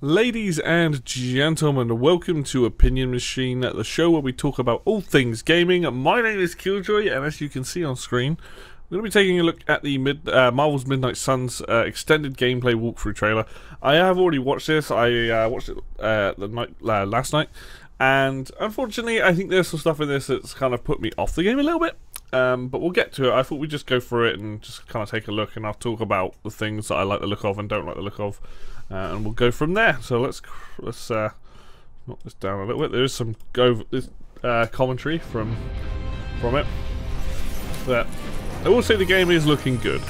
Ladies and gentlemen, welcome to Opinion Machine, the show where we talk about all things gaming. My name is Killjoy, and as you can see on screen, we're going to be taking a look at the Marvel's Midnight Suns extended gameplay walkthrough trailer. I have already watched this. I watched it last night, and unfortunately, I think there's some stuff in this that's kind of put me off the game a little bit. But we'll get to it. I thought we'd just go through it and just kind of take a look, and I'll talk about the things that I like the look of and don't like the look of. And we'll go from there. So let's knock this down a little bit. There is some commentary from it. But I will say the game is looking good.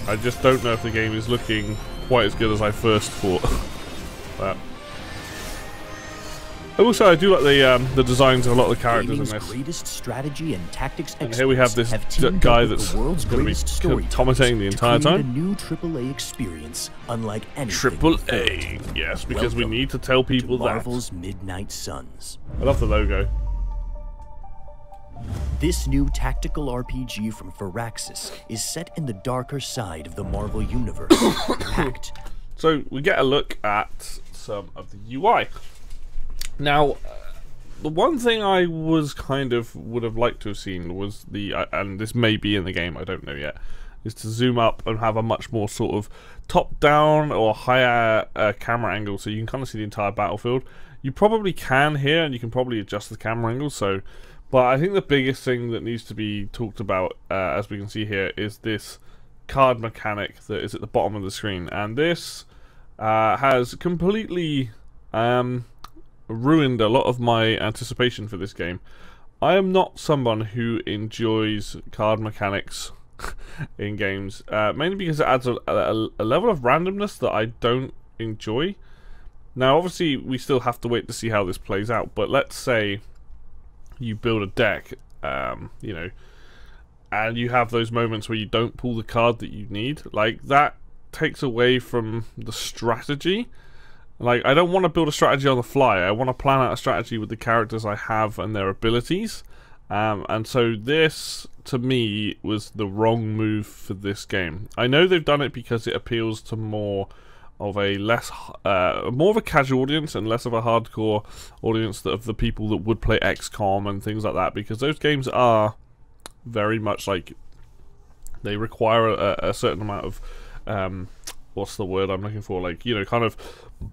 I just don't know if the game is looking quite as good as I first thought. But also, I do like the designs of a lot of the characters in this. Greatest strategy and tactics and here we have this guy that's going to be commentating the entire time. A new AAA experience, unlike any AAA, yes, because we need to tell people that. Marvel's Midnight Suns. I love the logo. This new tactical RPG from Firaxis is set in the darker side of the Marvel Universe. Packed. So we get a look at some of the UI. Now, the one thing I was would have liked to have seen was and this may be in the game, I don't know yet, is to zoom up and have a much more sort of top-down or higher camera angle, so you can kind of see the entire battlefield. You probably can here, and you can probably adjust the camera angle. But I think the biggest thing that needs to be talked about, as we can see here, is this card mechanic that is at the bottom of the screen, and this has completely ruined a lot of my anticipation for this game. I am not someone who enjoys card mechanics in games, mainly because it adds a level of randomness that I don't enjoy. Now, obviously, we still have to wait to see how this plays out, but let's say you build a deck, you know, and you have those moments where you don't pull the card that you need. Like, that takes away from the strategy. Like, I don't want to build a strategy on the fly. I want to plan out a strategy with the characters I have and their abilities. And so this, to me, was the wrong move for this game. I know they've done it because it appeals to more of a casual audience and less of a hardcore audience of the people that would play XCOM and things like that, because those games are very much like, they require a certain amount of what's the word I'm looking for? Like, you know, kind of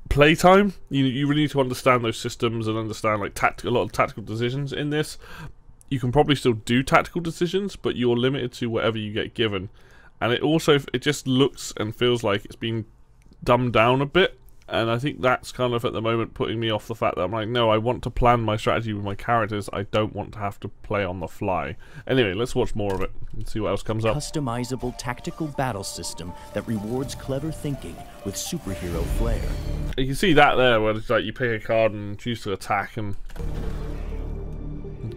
playtime. You really need to understand those systems and understand like a lot of tactical decisions. In this, you can probably still do tactical decisions, but you're limited to whatever you get given. And it just looks and feels like it's been dumbed down a bit. And I think that's kind of at the moment putting me off the fact that I'm like, no, I want to plan my strategy with my characters. I don't want to have to play on the fly. Anyway, let's watch more of it and see what else comes up. Customizable tactical battle system that rewards clever thinking with superhero flair. You can see that there, where it's like you pick a card and choose to attack and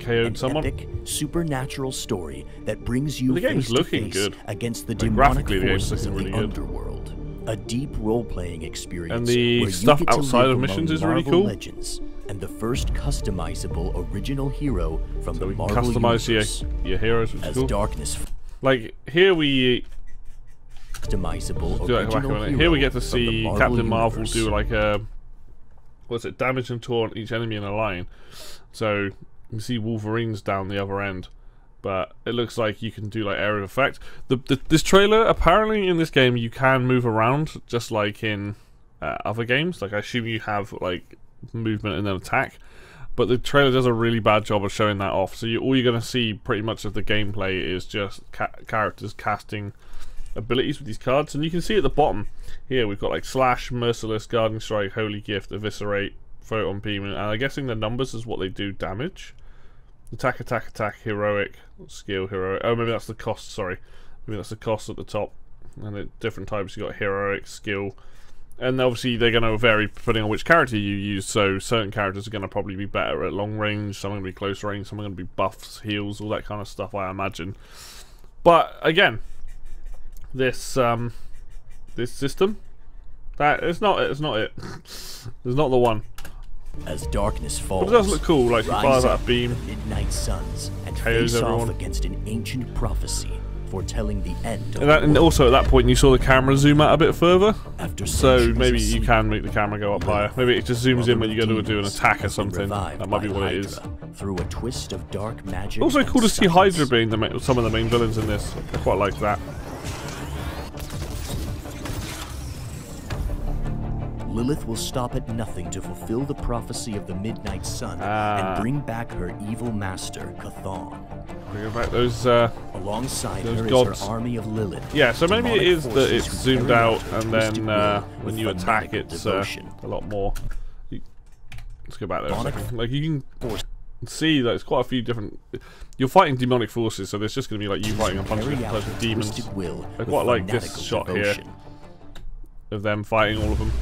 KO someone. Epic, supernatural story that brings you the game's looking face good. Against the like, demonic the forces of really the good. Underworld. A deep role-playing experience, and the where stuff you get to outside live of missions is Marvel really cool. Legends, and the first customizable original hero from the we can Marvel customize universe. your heroes, which is cool. Darkness. Like here we customizable original hero here we get to see Captain Marvel universe. do like a damage and taunt each enemy in a line. So you can see Wolverine's down the other end. But it looks like you can do like area of effect. This trailer, apparently in this game you can move around just like in other games. Like I assume you have like movement and then attack. But the trailer does a really bad job of showing that off. So all you're going to see pretty much of the gameplay is just characters casting abilities with these cards. And you can see at the bottom here we've got like Slash, Merciless, Guarding Strike, Holy Gift, Eviscerate, Photon Beam. And I'm guessing the numbers is what they do damage. Attack, attack, attack, heroic, skill, heroic. Oh, maybe that's the cost, sorry. Maybe that's the cost at the top. And at different types, you got heroic, skill. And obviously, they're going to vary depending on which character you use. So, certain characters are going to probably be better at long range, some are going to be close range, some are going to be buffs, heals, all that kind of stuff, I imagine. But, again, this this system, it's not it. It's not the one. As darkness falls, but it does look cool, like he fires out a beam, Midnight Suns, and KOs face everyone. off against an ancient prophecy foretelling the end of And also at that point you saw the camera zoom out a bit further, After so centuries maybe of you sleep, can make the camera go up higher. Maybe it just zooms in when you go to do an attack or has been something. revived That might be by what it is. Hydra through a twist of dark magic. Also and cool to see science. Hydra being some of the main villains in this. I quite like that. Lilith will stop at nothing to fulfill the prophecy of the Midnight Sun and bring back her evil master, Chthon. Bring back those. Alongside Those her gods. is her army of Lilith. Yeah, so maybe it demonic is that forces it's who zoomed carry out her and twisted then will when with you attack fanatical it's devotion. a lot more. Let's go back there a Demonic second. Like you can see that it's quite a few different. You're fighting demonic forces, so there's just going to be like you fighting a bunch of Carry different out types of her demons. twisted will I with quite like this fanatical shot devotion. here of them fighting all of them.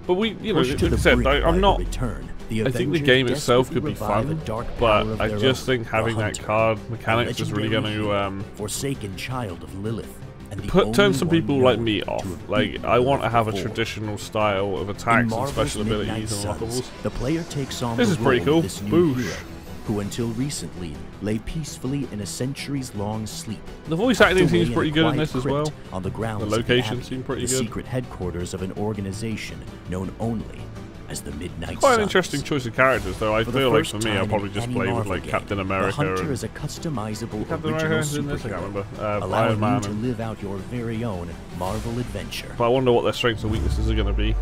But we, you know, Pushed to like I the said, brink by I'm her not. return, the I think the Avengers game itself could desperately be revive fun, a dark power but of I their just own, think the having that Hunter, card a mechanics is really going legendary to hero, forsaken child of Lilith, and the turn only some one people like known me to off. have Like, beaten I want to Lilith have a before. traditional style of In attacks and Marvel's special Midnight abilities and Suns, unlockables. the player takes on This the is pretty role cool. of this new Boosh. hero, who until recently lay peacefully in a centuries-long sleep. The voice tucked acting away seems in a pretty good in quiet this as crypt well. On the grounds The of the locations Abbey, seem pretty the good. secret headquarters of an organization known only as the Midnight Quite an Suns. interesting choice of characters, though. I For the feel like first for me, time I'll in probably just any play with Marvel like game, Captain the America Hunter and is a customizable Captain original America is in this. I can't superhero, remember. allowing Iron Man. you to And, live out your very own Marvel adventure. but I wonder what their strengths and weaknesses are going to be.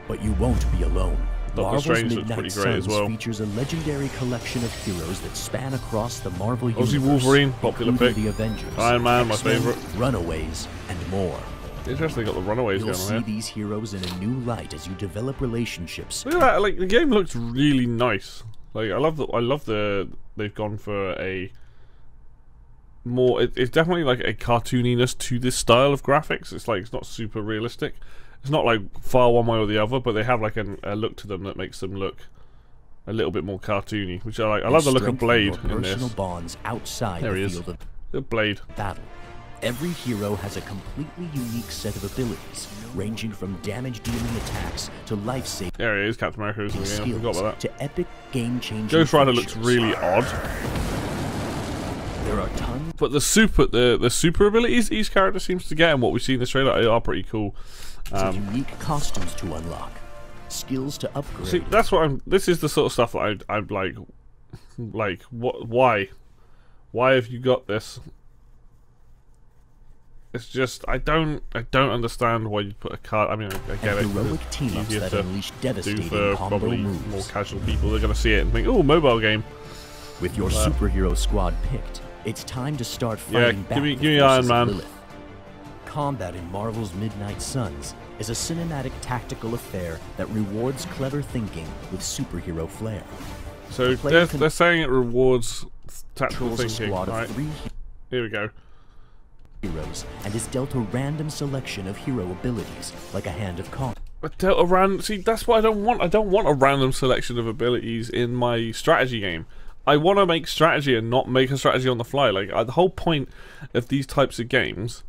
But you won't be alone. Doctor Marvel's Strange looks Midnight pretty great as Suns well. features a legendary collection of heroes that span across the Marvel Obviously universe, Wolverine, popular including pick. the Avengers, Iron Man, my X-Men, favourite. Runaways, and more. Interesting, they got the Runaways You'll going on see here. these heroes in a new light as you develop relationships. Look at that! Like the game looks really nice. Like I love the they've gone for a more. It's definitely like a cartooniness to this style of graphics. It's like it's not super realistic. It's not like far one way or the other, but they have like a look to them that makes them look a little bit more cartoony, which I like. I love the look of Strengthen Blade your in this. personal bonds outside There he the is. field of The Blade. battle. Every hero has a completely unique set of abilities, ranging from damage-dealing attacks to life-saving There he is. Captain America is in the game. I forgot skills about that. to epic game-changing Ghost Rider looks features. really odd, There are tons but the super abilities each character seems to get, and what we see in this trailer are pretty cool. of unique costumes to unlock, skills to upgrade. See, that's what I'm. This is the sort of stuff that I'm like, what? Why have you got this? It's just I don't understand why you put a card. I mean, I get and it. heroic It's teams easier that to unleash do devastating for combo probably moves. more casual people. They're gonna see it and think, "Oh, mobile game." With your superhero squad picked, it's time to start Yeah, fighting back give me the Iron forces of Man. Lilith. Combat in Marvel's Midnight Suns is a cinematic tactical affair that rewards clever thinking with superhero flair. So player they're saying it rewards tactical Controls a thinking. squad Right, of 3 here we go. heroes and is dealt a random selection of hero abilities, like a hand of cards. See, that's what I don't want. I don't want a random selection of abilities in my strategy game. I want to make strategy and not make a strategy on the fly. Like the whole point of these types of games,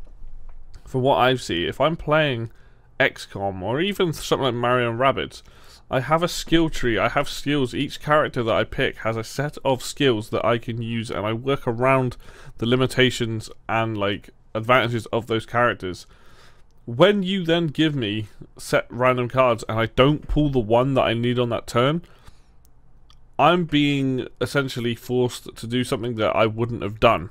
from what I've seen, if I'm playing XCOM or even something like Mario and Rabbids, I have a skill tree. I have skills. Each character that I pick has a set of skills that I can use, and I work around the limitations and like advantages of those characters. When you then give me set random cards and I don't pull the one that I need on that turn, I'm being essentially forced to do something that I wouldn't have done.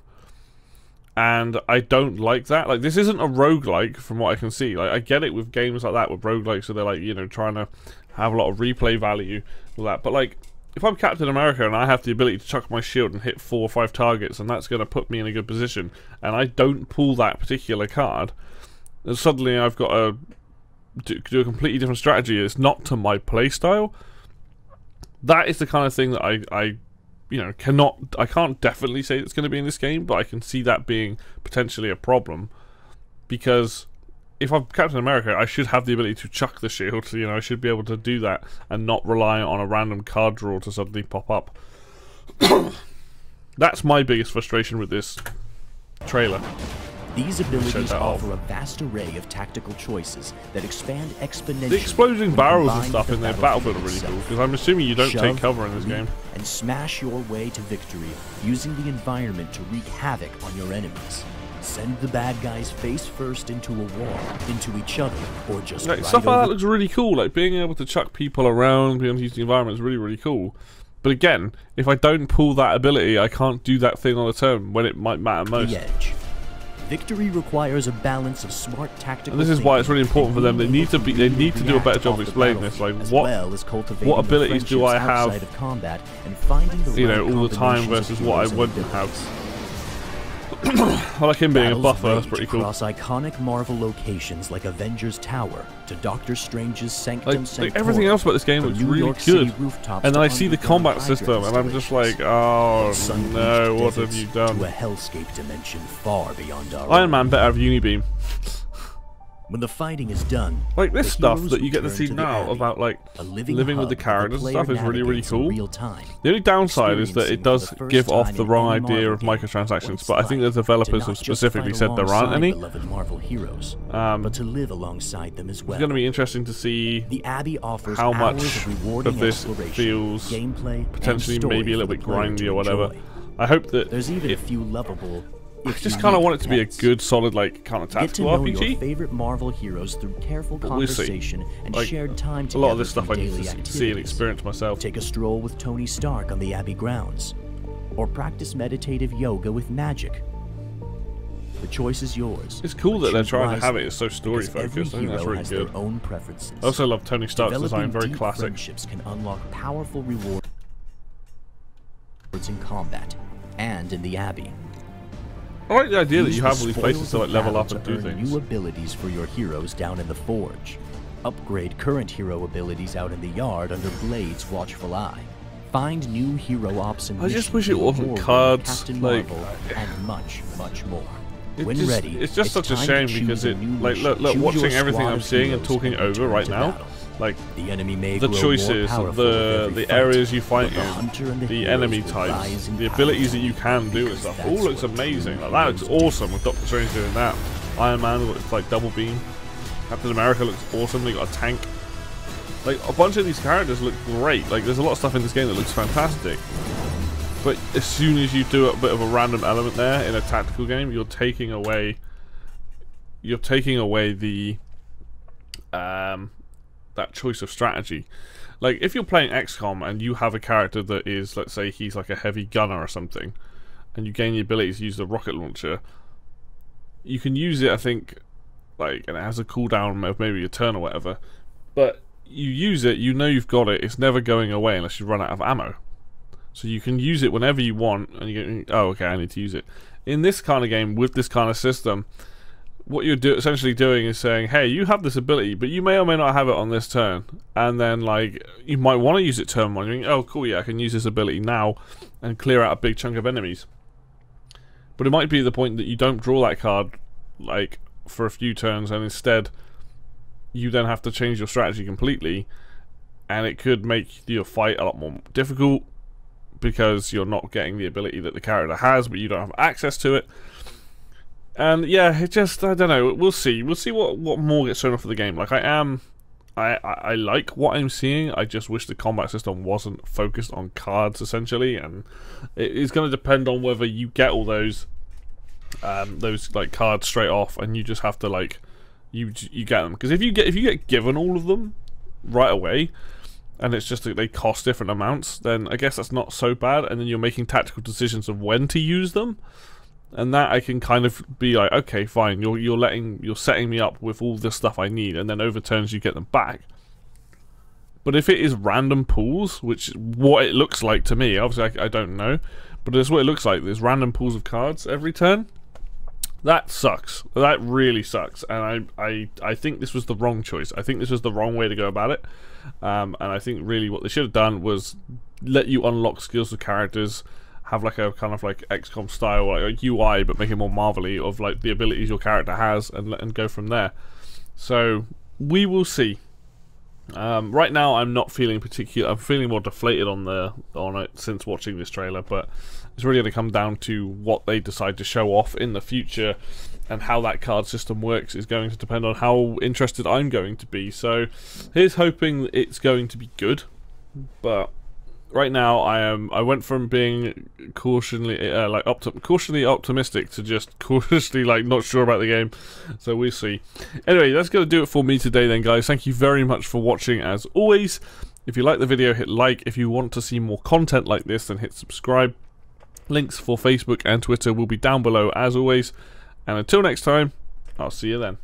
And I don't like that. Like, this isn't a roguelike from what I can see. Like, I get it with games like that, with roguelikes, so they're like, you know, trying to have a lot of replay value, all that. But like, if I'm Captain America and I have the ability to chuck my shield and hit 4 or 5 targets, and that's going to put me in a good position, and I don't pull that particular card, then suddenly I've got to do a completely different strategy. It's not to my play style. That is the kind of thing that I you know, I can't definitely say it's going to be in this game, but I can see that being potentially a problem, because if I'm Captain America, I should have the ability to chuck the shield. You know, I should be able to do that and not rely on a random card draw to suddenly pop up. That's my biggest frustration with this trailer. These abilities that offer off. a vast array of tactical choices that expand exponentially. The exploding when barrels and combined stuff with in the their battlefield are really itself. cool, because I'm assuming you don't take Shove, cover in this leap, game. and smash your way to victory using the environment to wreak havoc on your enemies. Send the bad guys face first into a wall, into each other, or just Like, right stuff like over that looks really cool. Like being able to chuck people around, being able to use the environment is really, really cool. But again, if I don't pull that ability, I can't do that thing on a turn when it might matter most. the edge. Victory requires a balance of smart tactical. And this is why it's really thinking important for them. They and need to being be. They able need to do a better react job off of the explaining this. Like battlefield, as what well as cultivating what abilities the do I friendships have, outside of combat and finding the you right know, all the time combinations versus of what I heroes and wouldn't have. abilities. I like him being a Battles buffer. That's rage pretty cool. across iconic Marvel locations like Avengers Tower to Doctor Strange's Sanctum Like everything else about this game from looks New really York City good. rooftops And then to I see the underground combat Hydra system, and I'm just like, installations. oh Sun-bleached no, what have deserts you done? To a hellscape dimension far beyond our Iron own. Man better have Unibeam. When the fighting is done, Like this the stuff heroes that you get to return see the now Abbey, about like a living living with hub the that characters and player stuff is really, really navigates in cool. real time. The only downside is that it Experiencing does for the first give off time the in wrong any idea of Marvel game what microtransactions, it's but I think the like to developers not have just specifically fight said there aren't alongside any. beloved Marvel heroes, Um, but to live alongside them as well. It's going to be interesting to see The Abbey offers how hours much of rewarding of this exploration, feels gameplay, potentially and story maybe a little for the bit player grindy to or whatever. enjoy. I hope that There's even a it, few lovable. I just kind of want it to be a good, solid, like kind of Get to tactical know your RPG. favorite Marvel heroes through careful But we'll see. conversation and Like, shared time A together. lot of this stuff I through need to daily see and activities. experience myself. Take a stroll with Tony Stark on the Abbey grounds, or practice meditative yoga with magic. The choice is yours. It's cool but that they're choose trying to have wisely, it so story because every focused. I think that's hero really has good. their own preferences. I also love Tony Stark's Developing design, very deep classic. friendships can unlock powerful rewards in combat and in the Abbey. I like the idea that Use you the have all these spoils places to of like level battle up and to do earn things. New abilities for your heroes down in the Forge. Upgrade current hero abilities out in the yard under Blade's watchful eye. Find new hero ops and I just missions wish it in wasn't War Room, cards, Captain like- Marvel, and much, much more. It When just- ready, it's just such a time to shame choose because a it, new like, mission. look, Choose watching your everything squad I'm of seeing and heroes talking and over return right to now, battle. like The enemy may the grow more choices, powerful with every the fight, areas you but fight the hunter and in, the heroes enemy will types, rise in the power abilities that you can do and because stuff, that's all looks what amazing. true Like, that looks heroes do. awesome with Doctor Strange doing that. Iron Man looks like double beam. Captain America looks awesome. They got a tank. Like a bunch of these characters look great. Like there's a lot of stuff in this game that looks fantastic. But as soon as you do a bit of a random element there in a tactical game, you're taking away the that choice of strategy. Like if you're playing XCOM and you have a character that is, let's say he's like a heavy gunner or something, and you gain the ability to use the rocket launcher, you can use it, I think, like, and it has a cooldown of maybe a turn or whatever, but you use it, you know you've got it, it's never going away unless you run out of ammo. So you can use it whenever you want, and you go, oh, okay, I need to use it. In this kind of game, with this kind of system, what you're essentially doing is saying, hey, you have this ability, but you may or may not have it on this turn. And then, like, you might want to use it turn one. You think, oh, cool, yeah, I can use this ability now and clear out a big chunk of enemies. But it might be the point that you don't draw that card, like, for a few turns, and instead you then have to change your strategy completely, and it could make your fight a lot more difficult because you're not getting the ability that the character has, but you don't have access to it. And yeah, it just, I don't know, we'll see what more gets shown off of the game. Like I like what I'm seeing. I just wish the combat system wasn't focused on cards essentially, and it is going to depend on whether you get all those like cards straight off, and you just have to like you get them. Because if you get given all of them right away, and it's just that they cost different amounts, then I guess that's not so bad. And then you're making tactical decisions of when to use them, and that I can kind of be like, okay, fine, you're setting me up with all this stuff I need, and then over turns you get them back. But if it is random pools, which is what it looks like to me, obviously I don't know, but it's what it looks like. There's random pools of cards every turn. That sucks. That really sucks. And I think this was the wrong choice. I think this was the wrong way to go about it. And I think really what they should have done was let you unlock skills of characters, have like a kind of like XCOM style like a UI, but make it more Marvel-y of like the abilities your character has, and go from there. So we will see. Right now I'm not feeling I'm feeling more deflated on it since watching this trailer, but it's really going to come down to what they decide to show off in the future and how that card system works is going to depend on how interested I'm going to be. So here's hoping it's going to be good, but right now I went from being cautiously cautiously optimistic to just cautiously not sure about the game. So we'll see. Anyway, that's going to do it for me today then, guys. Thank you very much for watching as always. If you like the video, hit like. If you want to see more content like this, then hit subscribe. Links for Facebook and Twitter will be down below as always. And until next time, I'll see you then.